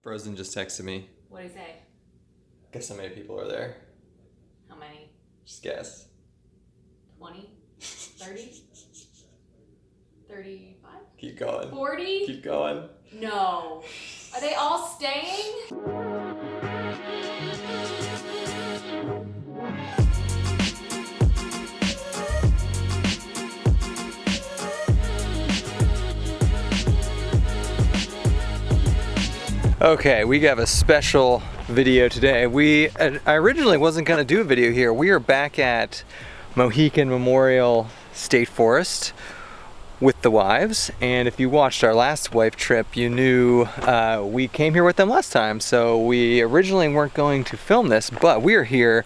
Frozen just texted me. What'd he say? Guess how many people are there? How many? Just guess. 20? 30? 35? Keep going. 40? Keep going. No. Are they all staying? Okay, we have a special video today. I originally wasn't gonna do a video here. We are back at Mohican Memorial State Forest with the wives, and if you watched our last wife trip, you knew we came here with them last time. So we originally weren't going to film this, but we are here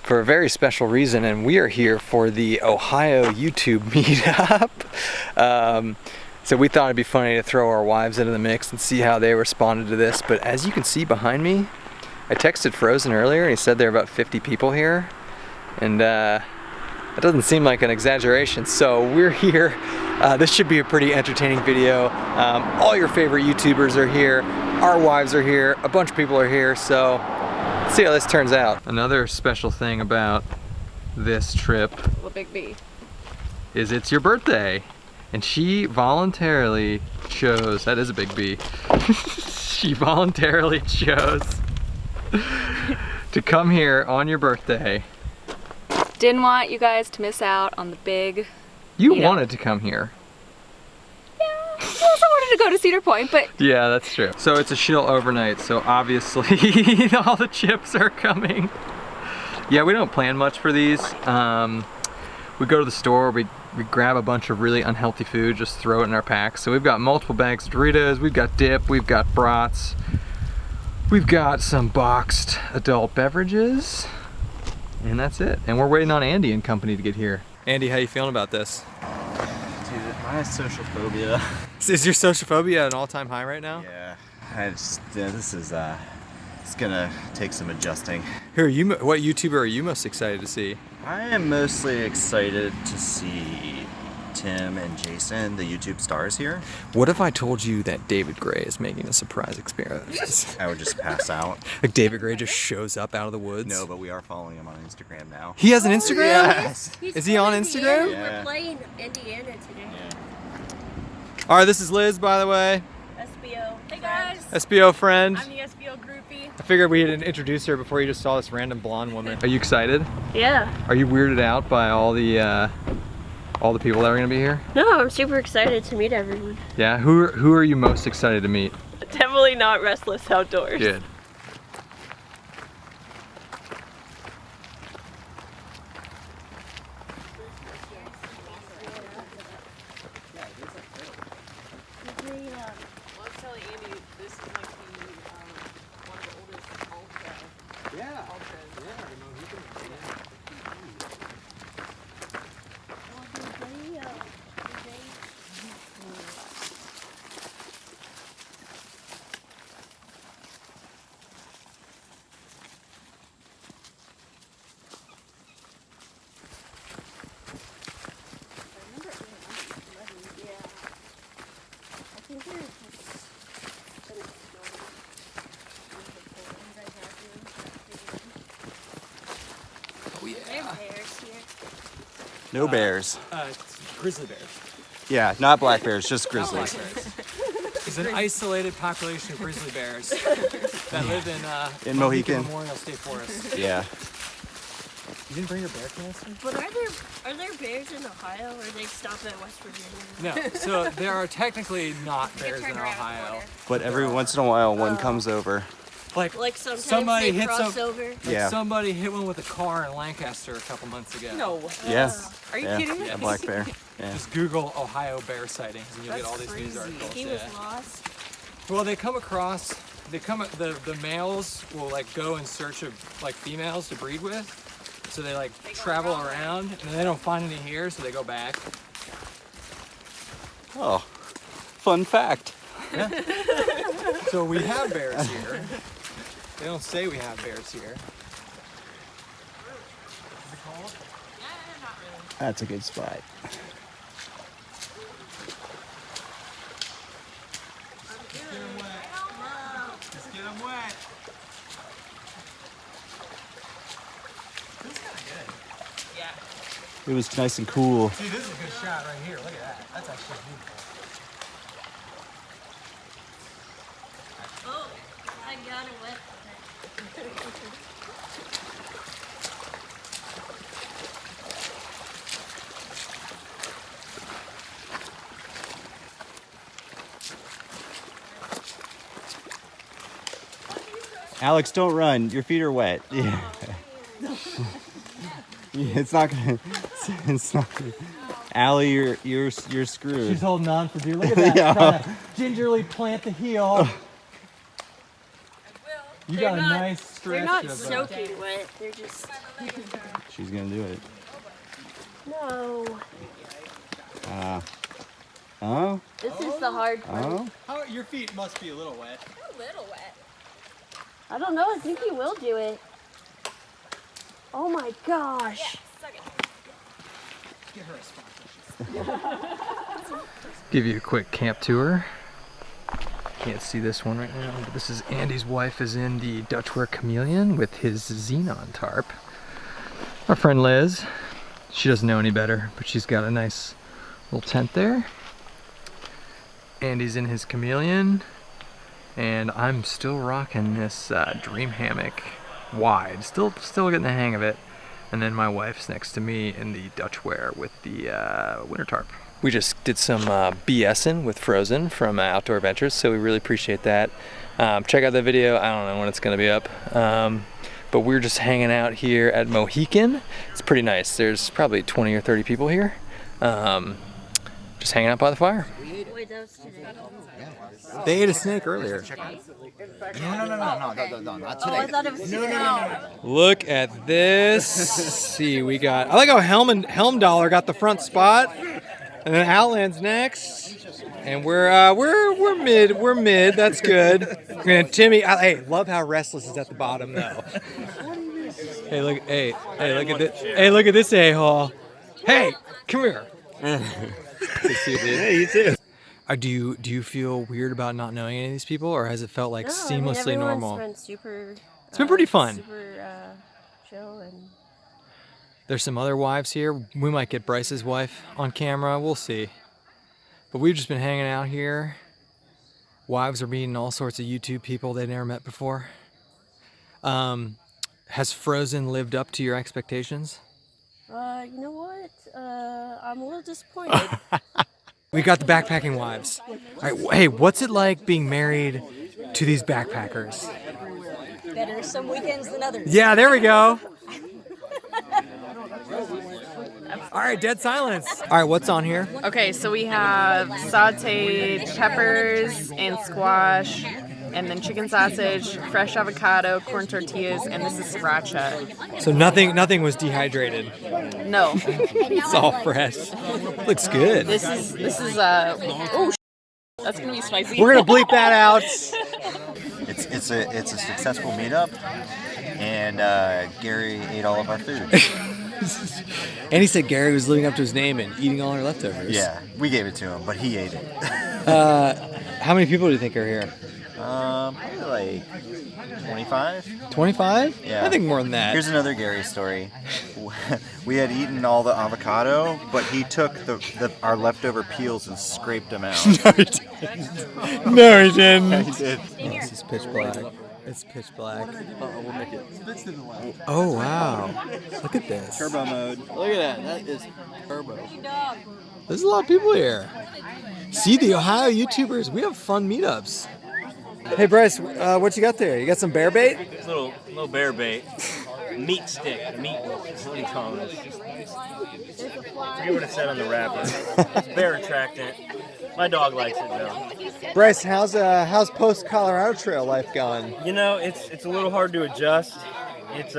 for a very special reason, and we are here for the Ohio YouTube meetup. So we thought it'd be funny to throw our wives into the mix and see how they responded to this. But as you can see behind me, I texted Frozen earlier and he said there are about 50 people here. And that doesn't seem like an exaggeration. So we're here. This should be a pretty entertaining video. All your favorite YouTubers are here. Our wives are here. A bunch of people are here. So let's see how this turns out. Another special thing about this trip Big B. is it's your birthday. And she voluntarily chose, that is a big B, she voluntarily chose to come here on your birthday. Didn't want you guys to miss out on the big You meetup. wanted to come here. Yeah, I also wanted to go to Cedar Point, but Yeah, that's true. So it's a Schill overnight, so obviously all the chips are coming. Yeah, we don't plan much for these. We go to the store, we grab a bunch of really unhealthy food, just throw it in our packs. So we've got multiple bags of Doritos, we've got dip, we've got brats, we've got some boxed adult beverages, and that's it. And we're waiting on Andy and company to get here. Andy, how you feeling about this? Dude, my social phobia. Is your social phobia at an all-time high right now? Yeah, this is it's gonna take some adjusting. Who are you? What YouTuber are you most excited to see? I am mostly excited to see Tim and Jason, the YouTube stars here. What if I told you that David Gray is making a surprise experience? I would just pass out. Like David Gray just shows up out of the woods? No, but we are following him on Instagram now. He has an Instagram? Yes. Is he on Instagram? Yeah. We're playing Indiana today. Yeah. All right, this is Liz, by the way. SBO. Hey guys, SBO friend. I'm the SBO groupie. I figured we'd introduce her before you just saw this random blonde woman. Are you excited? Yeah. Are you weirded out by all the people that are gonna be here? No, I'm super excited to meet everyone. Yeah. Who are you most excited to meet? Definitely not Restless Outdoors. Good. Oh yeah. No bears. Grizzly bears. Yeah, not black bears, just grizzlies. It's an isolated population of grizzly bears that live in Mohican. Memorial State Forest. Yeah. You didn't bring your bear canister? But are there bears in Ohio, or they stop at West Virginia? No. So there are technically not bears in Ohio. But every once in a while, one comes over. Like sometimes somebody they hits cross a- over. Like Yeah. somebody hit one with a car in Lancaster a couple months ago. No way. Yeah. Are you Yeah. kidding me? A black bear. Yeah. Just Google Ohio bear sightings and you'll get That's all these news crazy. articles. He yeah. was lost. Well, the males will like go in search of like females to breed with. So they like travel around and then they don't find any here, so they go back. Oh, fun fact. Yeah. So we have bears here. They don't say we have bears here. That's a good spot. I'm wet. Feels kind of good. Yeah. It was nice and cool. See, this is a good shot right here. Look at that. That's actually beautiful. Oh, I got it wet. Alex, don't run. Your feet are wet. Yeah. Yeah, it's not gonna. It's not gonna. Allie, you're screwed. She's holding on for dear. Look at that. Yeah. Trying to gingerly plant the heel. You They're got a not- nice stretch. They're not of, soaking wet. They're just. She's gonna do it. No. Oh. This is the hard part. Oh. How, your feet must be a little wet. A little wet. I don't know. I think he will do it. Oh my gosh. Suck it. Give her a spot. Give you a quick camp tour. Can't see this one right now, but this is Andy's wife is in the Dutchware Chameleon with his xenon tarp. Our friend Liz, she doesn't know any better, but she's got a nice little tent there. Andy's in his Chameleon, and I'm still rocking this Dream Hammock wide. Still getting the hang of it. And then my wife's next to me in the Dutchware with the winter tarp. We just did some BSing with Frozen from Outdoor Adventures, so we really appreciate that. Check out the video. I don't know when it's going to be up. But we're just hanging out here at Mohican. It's pretty nice. There's probably 20 or 30 people here. Just hanging out by the fire. Wait, that was today. They ate a snake earlier. No, not Oh, I thought it was today. Look at this. See, we got. I like how Helmdollar got the front spot, and then Outland's next, and we're mid. We're mid. That's good. And Timmy, hey, love how Restless is at the bottom though. Hey, look. Hey, look at this. Hey, look at this a-hole. Hey, come here. Good to see you, dude. Hey, you too. Do you feel weird about not knowing any of these people, or has it felt like seamlessly everyone's normal? Been super, It's been pretty fun. Super chill and. There's some other wives here. We might get Bryce's wife on camera. We'll see. But we've just been hanging out here. Wives are meeting all sorts of YouTube people they've never met before. Has Frozen lived up to your expectations? You know what? I'm a little disappointed. We got the backpacking wives. All right, hey, what's it like being married to these backpackers? Better some weekends than others. Yeah, there we go. All right, dead silence. All right, what's on here? Okay, so we have sauteed peppers and squash, and then chicken sausage, fresh avocado, corn tortillas, and this is sriracha. So nothing was dehydrated. No, It's all fresh. Looks good. this is that's gonna be spicy. We're gonna bleep that out. It's a successful meetup, and Gary ate all of our food. And he said Gary was living up to his name and eating all our leftovers. Yeah, we gave it to him, but he ate it. How many people do you think are here? Probably like 25. 25? Yeah. I think more than that. Here's another Gary story. We had eaten all the avocado, but he took our leftover peels and scraped them out. No, he didn't. He did. This is pitch black. It's pitch black. We'll make it. Oh, wow. Look at this. Turbo mode. Look at that. That is turbo. There's a lot of people here. See, the Ohio YouTubers, we have fun meetups. Hey, Bryce, what you got there? You got some bear bait? Little bear bait. Meat stick. Meat. What do you call it? I forget what it said on the wrapper. It's bear attractant. My dog likes it though. Bryce, how's post Colorado Trail life going? You know, it's a little hard to adjust. It's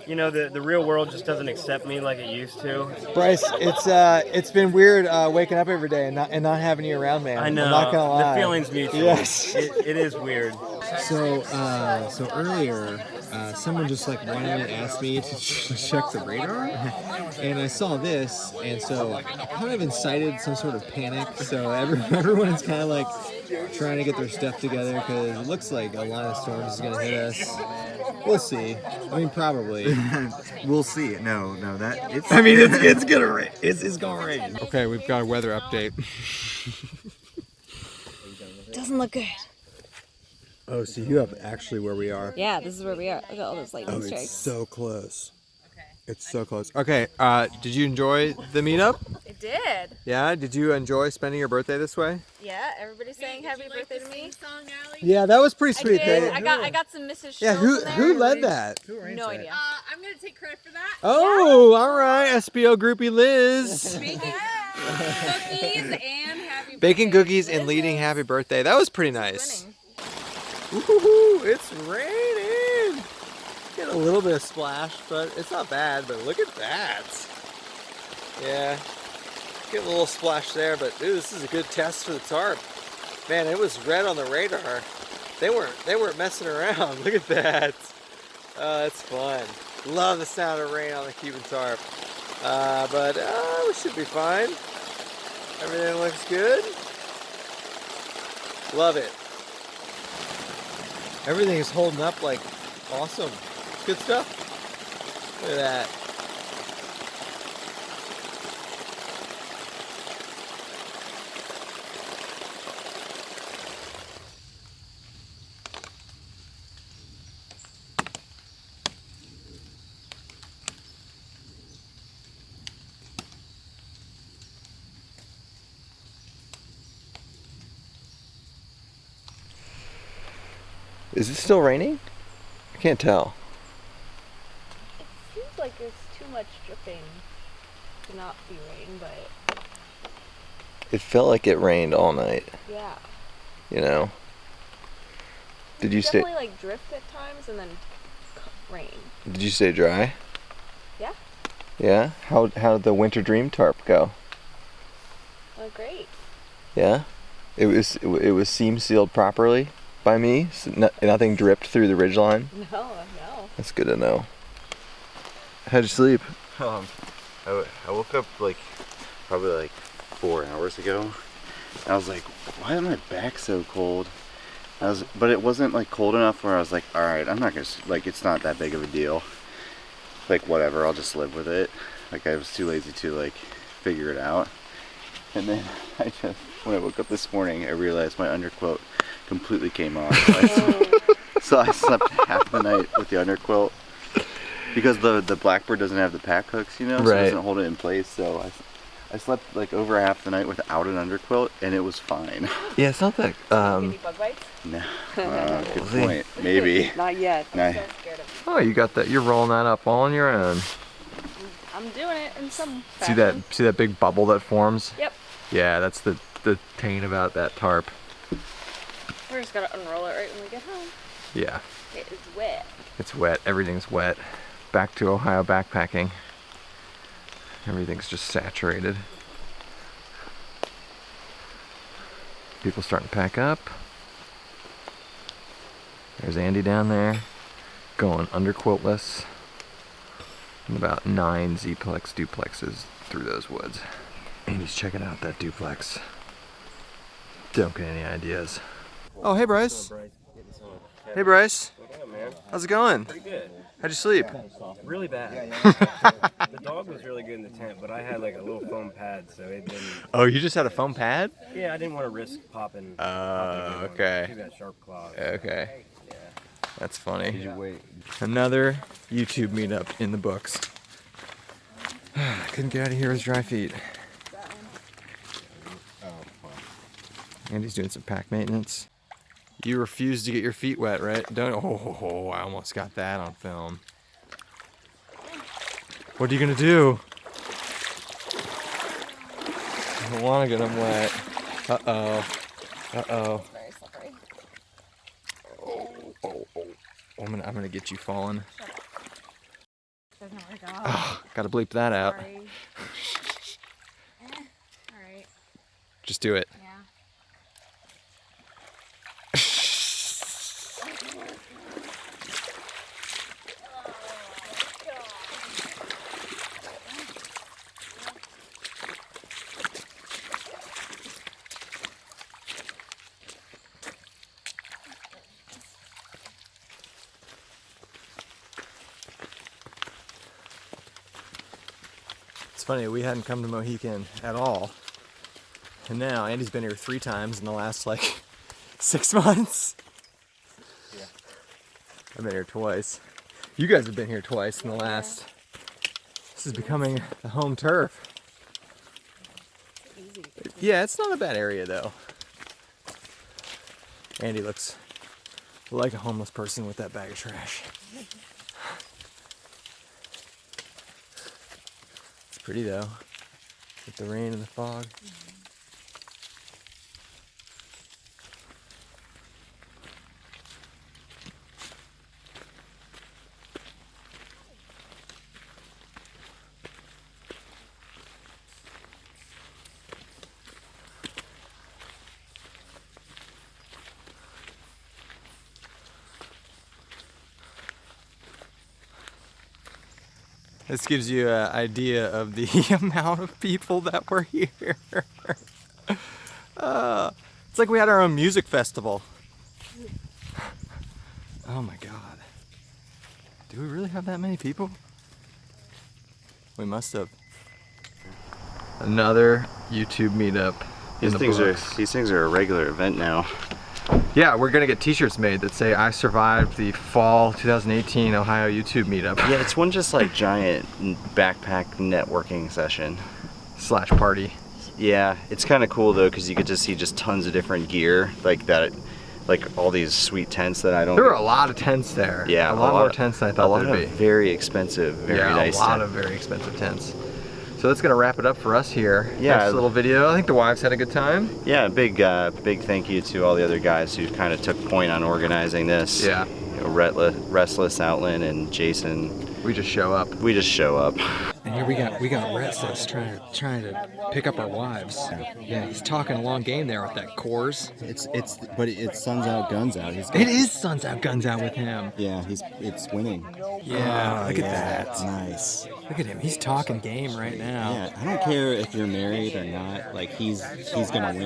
you know, the real world just doesn't accept me like it used to. Bryce, it's been weird waking up every day and not having you around, man. I know. I'm not gonna lie. The feeling's mutual. Yes. It is weird. So earlier, someone just like randomly asked me to check the radar, and I saw this, and so it kind of incited some sort of panic. So everyone is kind of like trying to get their stuff together because it looks like a line of storms is gonna hit us. We'll see. I mean, probably. We'll see. No, that it's. I mean, it's gonna rain. It's gonna rain. Okay, we've got a weather update. Doesn't look good. Oh, so you have actually where we are. Yeah, this is where we are. Look at all those lightning strikes. It's so close. It's so close. Okay, did you enjoy the meetup? It did. Yeah, did you enjoy spending your birthday this way? Yeah, everybody's saying happy birthday to me. Yeah, that was pretty I sweet. did. I got some Mrs. Yeah, Schill in there. who led that? No idea. I'm gonna take credit for that. Oh, all right, SBO groupie Liz. Baking cookies and happy Baking birthday. cookies and leading happy birthday. That was pretty nice. Woohoo, it's raining. Get a little bit of splash, but it's not bad, but look at that. Yeah, get a little splash there, but dude, this is a good test for the tarp. Man, it was red on the radar. They weren't messing around. Look at that. It's fun. Love the sound of rain on the Cuban tarp. But we should be fine. Everything looks good. Love it. Everything is holding up like awesome. Good stuff. Look at that. Is it still raining? I can't tell. It seems like there's too much dripping to not be rain, but It felt like it rained all night, yeah. you know? Did you Definitely like drift at times and then rain. Did you stay dry? Yeah. Yeah? How did the winter dream tarp go? Oh, great. Yeah? It was seam sealed properly by me? So nothing dripped through the ridgeline? No. That's good to know. How'd you sleep? I woke up probably like 4 hours ago. I was like, why is my back so cold? But it wasn't like cold enough where I was like, all right, I'm not gonna it's not that big of a deal. Like whatever, I'll just live with it. Like I was too lazy to figure it out. And then when I woke up this morning, I realized my underquilt completely came off. So I slept half the night with the underquilt because the Blackbird doesn't have the pack hooks, so it doesn't hold it in place. So I slept over half the night without an underquilt, and it was fine. Yeah, it's not that. Any bug bites? No, good point. Maybe. Not yet. Nah. I'm so scared of Oh, you got that. You're rolling that up all on your own. I'm doing it in some fashion. See that big bubble that forms? Yep. Yeah, that's the pain about that tarp. We're just gonna unroll it right when we get home. Yeah. It is wet. It's wet. Everything's wet. Back to Ohio backpacking. Everything's just saturated. People starting to pack up. There's Andy down there going underquiltless. And about 9 Z-plex duplexes through those woods. Andy's checking out that duplex. Don't get any ideas. Oh, hey Bryce. Hey Bryce. How's it going? Pretty good. How'd you sleep? Really bad. The dog was really good in the tent, but I had like a little foam pad, so it didn't. Oh, you just had a foam pad? Yeah, I didn't want to risk popping. Oh, okay. Too bad sharp claws. Okay. Yeah. That's funny. Did you wait? Another YouTube meetup in the books. Couldn't get out of here with dry feet. Andy's doing some pack maintenance. You refuse to get your feet wet, right? Don't. Oh, I almost got that on film. What are you gonna do? I don't want to get them wet. Uh-oh. Uh-oh. Very slippery. Oh. I'm gonna get you falling. Doesn't know where to go. Oh, gotta bleep that out. Sorry. Alright. Just do it. Yeah. funny, we hadn't come to Mohican at all. And now Andy's been here 3 times in the last like 6 months. Yeah. I've been here twice. You guys have been here twice in the last. This is becoming the home turf. Yeah, it's not a bad area though. Andy looks like a homeless person with that bag of trash. It's pretty though, with the rain and the fog. This gives you an idea of the amount of people that were here. It's like we had our own music festival. Oh my God. Do we really have that many people? We must have. Another YouTube meetup. These things are a regular event now. Yeah, we're gonna get t-shirts made that say I survived the fall 2018 Ohio YouTube meetup. Yeah, it's one just like giant backpack networking session. / party. Yeah, it's kind of cool though because you get to see just tons of different gear like that, like all these sweet tents that I don't. There were a lot of tents there. Yeah, a lot more tents than I thought there'd be. Very expensive, very nice. A lot of very expensive tents. So that's gonna wrap it up for us here. Yeah, nice little video. I think the wives had a good time. Yeah, big thank you to all the other guys who kind of took point on organizing this. Yeah. You know, Restless, Outland, and Jason. We just show up. We just show up. And here we got Restless trying to pick up our wives. Yeah, he's talking a long game there with that Coors. But it's suns out, guns out. It is suns out, guns out with him. Yeah, it's winning. Yeah, look at that. Nice. Look at him. He's talking game right now. Yeah, I don't care if you're married or not. Like he's gonna win.